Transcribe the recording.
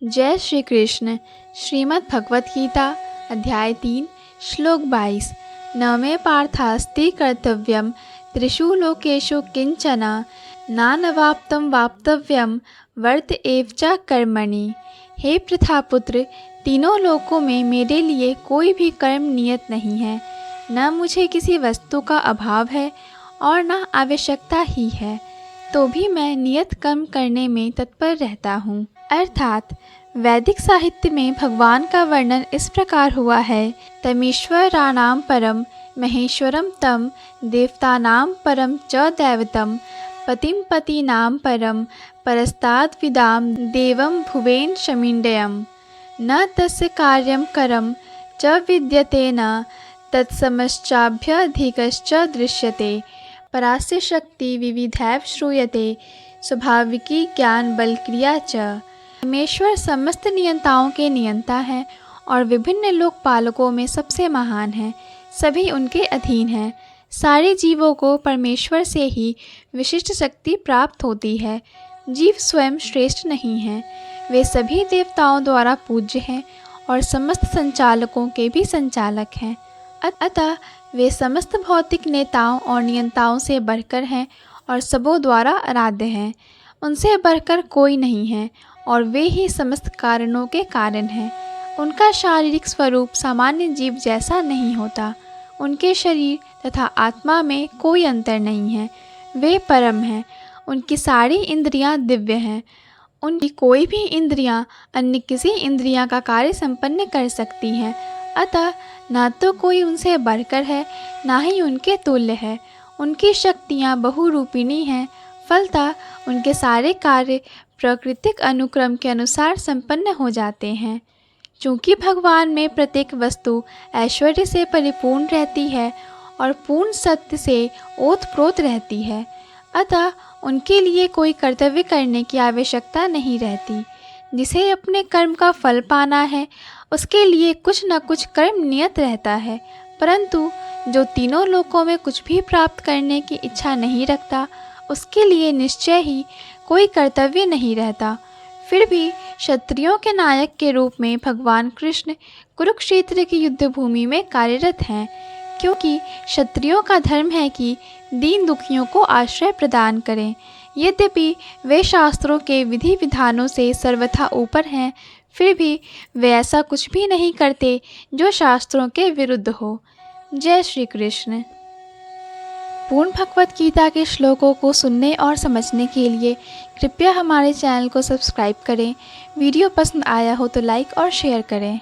जय श्री कृष्ण। श्रीमद् भगवत गीता अध्याय 3 श्लोक 22। न मे पार्थास्ति कर्तव्यम त्रिषु लोकेषु किंचन नानवाप्तं वाप्तव्यम वर्त एव च कर्मणि। हे प्रथापुत्र, तीनों लोकों में मेरे लिए कोई भी कर्म नियत नहीं है। न मुझे किसी वस्तु का अभाव है और न आवश्यकता ही है, तो भी मैं नियत कर्म करने में तत्पर रहता हूँ। अर्थात वैदिक साहित्य में भगवान का वर्णन इस प्रकार हुआ है। तमीश्वराणां परम महेश्वरम तम देवतानां परम च दैवतम पतिं पतीनां परम परस्ताद् विदाम देवं भुवेन शमीण्डयम्। न तस्य कार्यं करम च विद्यते न तत्समश्चाभ्यधिकश्च दृश्यते। परास्य शक्ति विविधैव श्रूयते स्वाभाविकी ज्ञान बलक्रिया च। परमेश्वर समस्त नियंताओं के नियंता है और विभिन्न लोकपालकों में सबसे महान है। सभी उनके अधीन हैं। सारे जीवों को परमेश्वर से ही विशिष्ट शक्ति प्राप्त होती है। जीव स्वयं श्रेष्ठ नहीं हैं, वे सभी देवताओं द्वारा पूज्य हैं और समस्त संचालकों के भी संचालक हैं। अतः वे समस्त भौतिक नेताओं और नियंताओं से बढ़कर हैं और सबों द्वारा आराध्य हैं। उनसे बढ़कर कोई नहीं है और वे ही समस्त कारणों के कारण हैं। उनका शारीरिक स्वरूप सामान्य जीव जैसा नहीं होता। उनके शरीर तथा आत्मा में कोई अंतर नहीं है। वे परम हैं। उनकी सारी इंद्रियां दिव्य हैं। उनकी कोई भी इंद्रियां अन्य किसी इंद्रियां का कार्य संपन्न कर सकती हैं। अतः न तो कोई उनसे बढ़कर है, ना ही उनके तुल्य है। उनकी शक्तियाँ बहुरूपिणी हैं। फलतः उनके सारे कार्य प्राकृतिक अनुक्रम के अनुसार संपन्न हो जाते हैं। चूँकि भगवान में प्रत्येक वस्तु ऐश्वर्य से परिपूर्ण रहती है और पूर्ण सत्य से ओतप्रोत रहती है, अतः उनके लिए कोई कर्तव्य करने की आवश्यकता नहीं रहती। जिसे अपने कर्म का फल पाना है, उसके लिए कुछ न कुछ कर्म नियत रहता है। परंतु जो तीनों लोकों में कुछ भी प्राप्त करने की इच्छा नहीं रखता, उसके लिए निश्चय ही कोई कर्तव्य नहीं रहता। फिर भी क्षत्रियों के नायक के रूप में भगवान कृष्ण कुरुक्षेत्र की युद्ध भूमि में कार्यरत हैं, क्योंकि क्षत्रियों का धर्म है कि दीन दुखियों को आश्रय प्रदान करें। यद्यपि वे शास्त्रों के विधि विधानों से सर्वथा ऊपर हैं, फिर भी वे ऐसा कुछ भी नहीं करते जो शास्त्रों के विरुद्ध हो। जय श्री कृष्ण। पूर्ण भगवत गीता के श्लोकों को सुनने और समझने के लिए कृपया हमारे चैनल को सब्सक्राइब करें। वीडियो पसंद आया हो तो लाइक और शेयर करें।